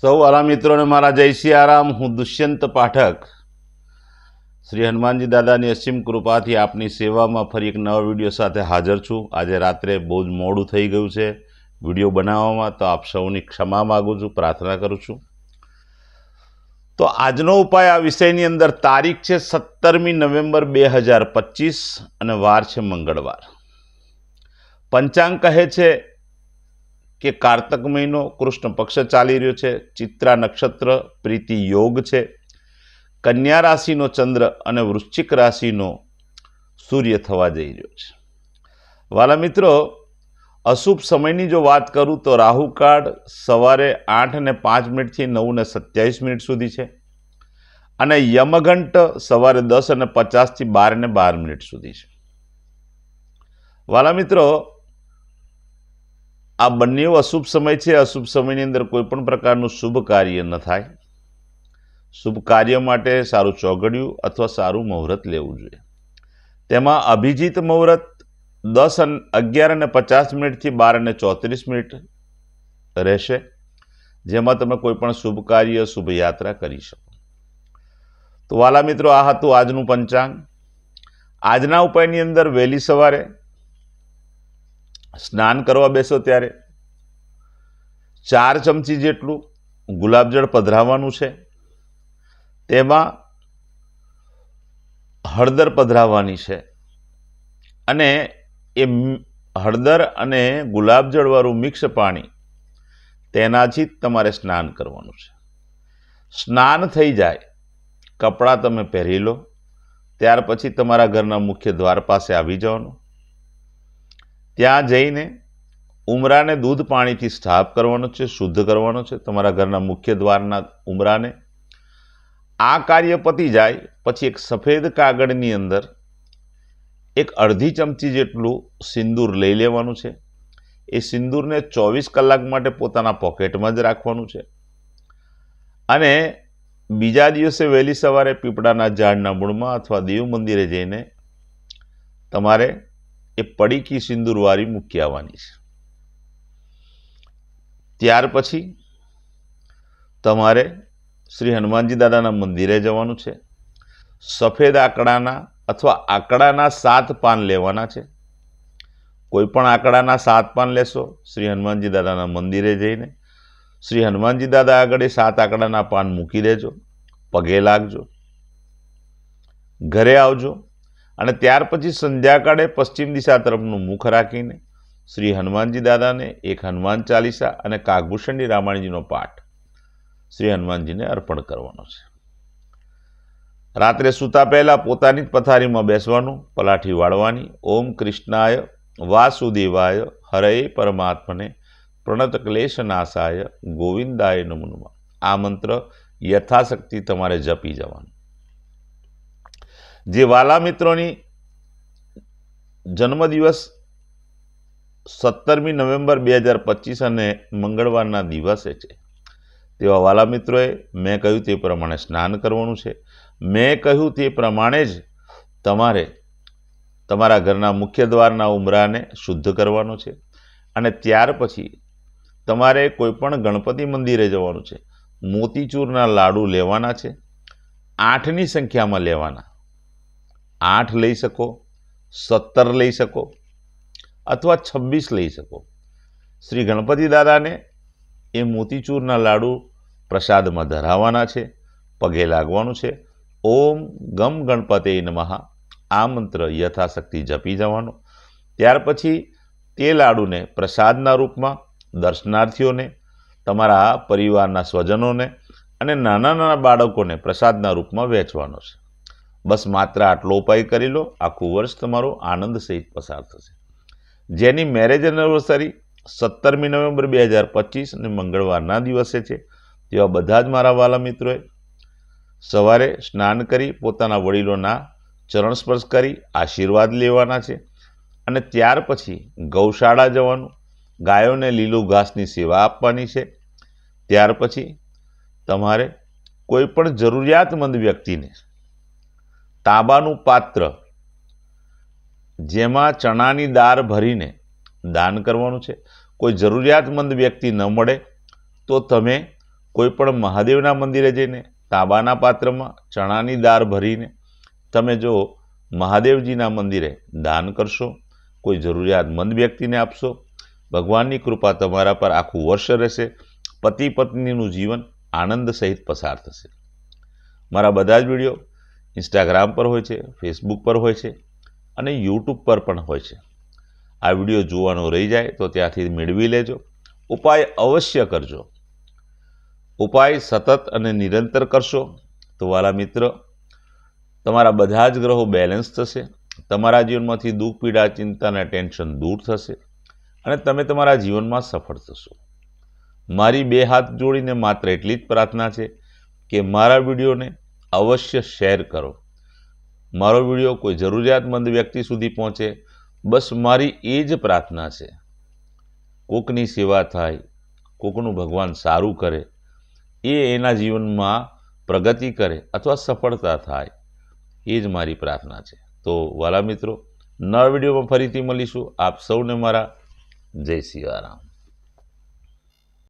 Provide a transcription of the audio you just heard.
સૌ વાલા મિત્રોને મારા જય સિયારામ। હું દુષ્યંત પાઠક શ્રી હનુમાનજી દાદાની અસીમ કૃપાથી આપની સેવામાં ફરી એક નવા વિડીયો સાથે હાજર છું। આજે રાત્રે બહુ જ મોડું થઈ ગયું છે વિડીયો બનાવવામાં, તો આપ સૌની ક્ષમા માગું છું, પ્રાર્થના કરું છું। તો આજનો ઉપાય આ વિષયની અંદર તારીખ છે 17મી નવેમ્બર 2025 અને વાર છે મંગળવાર। પંચાંગ કહે છે કે કારતક મહિનો કૃષ્ણ પક્ષ ચાલી રહ્યો છે, ચિત્રા નક્ષત્ર, પ્રીતિ યોગ છે, કન્યા રાશિનો ચંદ્ર અને વૃશ્ચિક રાશિનો સૂર્ય થવા જઈ રહ્યો છે। વાલા મિત્રો, અશુભ સમયની જો વાત કરું તો રાહુકાળ સવારે 8:05 થી 9:27 સુધી છે અને યમઘંટ સવારે 10:50 થી 12:12 સુધી છે। વાલા મિત્રો, આ બંને અશુભ સમય છે। અશુભ સમયની અંદર કોઈ પણ પ્રકારનું શુભ કાર્ય ન થાય। શુભ કાર્ય માટે સારું ચોઘડિયું અથવા સારું મુહૂર્ત લેવું જોઈએ। તેમાં અભિજીત મુહૂર્ત 11:50 થી 12:34 રહેશે, જેમાં તમે કોઈ પણ શુભ કાર્ય, શુભ યાત્રા કરી શકો। તો વાલા મિત્રો, આ હતું આજનું પંચાંગ। આજના ઉપાયની અંદર વહેલી સવારે સ્નાન કરવા બેસો ત્યારે 4 ચમચી જેટલું ગુલાબજળ પધરાવવાનું છે। તેમાં હળદર પધરાવવાની છે અને એ હળદર અને ગુલાબજળવાળું મિક્સ પાણી, તેનાથી તમારે સ્નાન કરવાનું છે। સ્નાન થઈ જાય, કપડાં તમે પહેરી લો, ત્યાર પછી તમારા ઘરના મુખ્ય દ્વાર પાસે આવી જવાનું। ત્યાં જઈને ઉમરાને દૂધ પાણીથી સાફ કરવાનો છે, શુદ્ધ કરવાનો છે, તમારા ઘરના મુખ્ય દ્વારના ઉમરાને। આ કાર્ય પતી જાય પછી એક સફેદ કાગળની અંદર એક અડધી ચમચી જેટલું સિંદૂર લઈ લેવાનું છે। એ સિંદૂરને 24 કલાક માટે પોતાના પોકેટમાં જ રાખવાનું છે અને બીજા દિવસે વહેલી સવારે પીપળાના ઝાડના મૂળમાં અથવા દેવ મંદિરે જઈને તમારે એ પડીકી સિંદૂરવાળી મૂકી આવવાની છે। ત્યાર પછી તમારે શ્રી હનુમાનજી દાદાના મંદિરે જવાનું છે। સફેદ આંકડાના અથવા આંકડાના 7 પાન લેવાના છે। કોઈ પણ આંકડાના 7 પાન લેશો। શ્રી હનુમાનજી દાદાના મંદિરે જઈને શ્રી હનુમાનજી દાદા આગળ 7 આંકડાના પાન મૂકી દેજો, પગે લાગજો, ઘરે આવજો અને ત્યાર પછી સંધ્યાકાળે પશ્ચિમ દિશા તરફનું મુખ રાખીને શ્રી હનુમાનજી દાદાને એક હનુમાન ચાલીસા અને કાગભૂષણની રામાયણજીનો પાઠ શ્રી હનુમાનજીને અર્પણ કરવાનો છે। રાત્રે સૂતા પહેલા પોતાની જ પથારીમાં બેસવાનું, પલાઠી વાળવાની। ઓમ કૃષ્ણાય વાસુદેવાય હરે પરમાત્મને પ્રણત ક્લેશ નાશાય ગોવિંદાય નમો નમઃ, આ મંત્ર યથાશક્તિ તમારે જપી જવાનું। જે વાલા મિત્રોની જન્મદિવસ 17મી નવેમ્બર 2025 અને મંગળવારના દિવસે છે, તેવા વાલા મિત્રોએ મેં કહ્યું તે પ્રમાણે સ્નાન કરવાનું છે। મેં કહ્યું તે પ્રમાણે જ તમારે તમારા ઘરના મુખ્ય દ્વારના ઉમરાને શુદ્ધ કરવાનો છે અને ત્યાર પછી તમારે કોઈ પણ ગણપતિ મંદિરે જવાનું છે। મોતીચૂરના લાડુ લેવાના છે, 8ની સંખ્યામાં લેવાના। 8 લઈ શકો, 17 લઈ શકો અથવા 26 લઈ શકો। શ્રી ગણપતિ દાદાને એ મોતીચૂરના લાડુ પ્રસાદમાં ધરાવવાના છે, પગે લાગવાનું છે। ઓમ ગમ ગણપતે નમઃ, આ મંત્ર યથાશક્તિ જપી જવાનો। ત્યાર પછી તે લાડુને પ્રસાદના રૂપમાં દર્શનાર્થીઓને, તમારા પરિવારના સ્વજનોને અને નાના નાના બાળકોને પ્રસાદના રૂપમાં વહેંચવાનો છે। બસ માત્ર આટલો ઉપાય કરી લો, આખું વર્ષ તમારો આનંદ સહિત પસાર થશે। જેની મેરેજ એનિવર્સરી 17મી નવેમ્બર 2025 અને મંગળવારના દિવસે છે, તેવા બધા જ મારા વાલા મિત્રોએ સવારે સ્નાન કરી પોતાના વડીલોના ચરણ સ્પર્શ કરી આશીર્વાદ લેવાના છે અને ત્યાર પછી ગૌશાળા જવાનું, ગાયોને લીલું ઘાસની સેવા આપવાની છે। ત્યાર પછી તમારે કોઈ પણ જરૂરિયાતમંદ વ્યક્તિને તાંબાનું પાત્ર જેમાં ચણાની દાળ ભરીને દાન કરવાનું છે। કોઈ જરૂરિયાતમંદ વ્યક્તિ ન મળે તો તમે કોઈપણ મહાદેવના મંદિરે જઈને તાંબાના પાત્રમાં ચણાની દાળ ભરીને તમે જો મહાદેવજીના મંદિરે દાન કરશો, કોઈ જરૂરિયાતમંદ વ્યક્તિને આપશો, ભગવાનની કૃપા તમારા પર આખું વર્ષ રહેશે. પતિ પત્નીનું જીવન આનંદ સહિત પસાર થશે. મારા બધા જ વિડીયો ઇન્સ્ટાગ્રામ પર હોય છે, ફેસબુક પર હોય છે અને યુટ્યુબ પર પણ હોય છે. આ વિડીયો જોવાનો રહી જાય તો ત્યાંથી મેળવી લેજો. ઉપાય અવશ્ય કરજો. ઉપાય સતત અને નિરંતર કરશો તો વાલા મિત્ર, તમારા બધા જ ગ્રહો બેલેન્સ થશે. તમારા જીવનમાંથી દુઃખ, પીડા, ચિંતા અને ટેન્શન દૂર થશે અને તમે તમારા જીવનમાં સફળ થશો. મારી 2 હાથ જોડીને માત્ર એટલી જ પ્રાર્થના છે કે મારા વિડીયોને અવશ્ય શેર કરો. મારો વિડીયો કોઈ જરૂરિયાતમંદ વ્યક્તિ સુધી પહોંચે, બસ મારી એ જ પ્રાર્થના છે. કોકની સેવા થાય, કોકનું ભગવાન સારું કરે, એના જીવનમાં પ્રગતિ કરે અથવા સફળતા થાય, એ જ મારી પ્રાર્થના છે. તો વાલા મિત્રો, નવા વિડીયોમાં ફરીથી મળીશું. આપ સૌને મારા જય સિયારામ.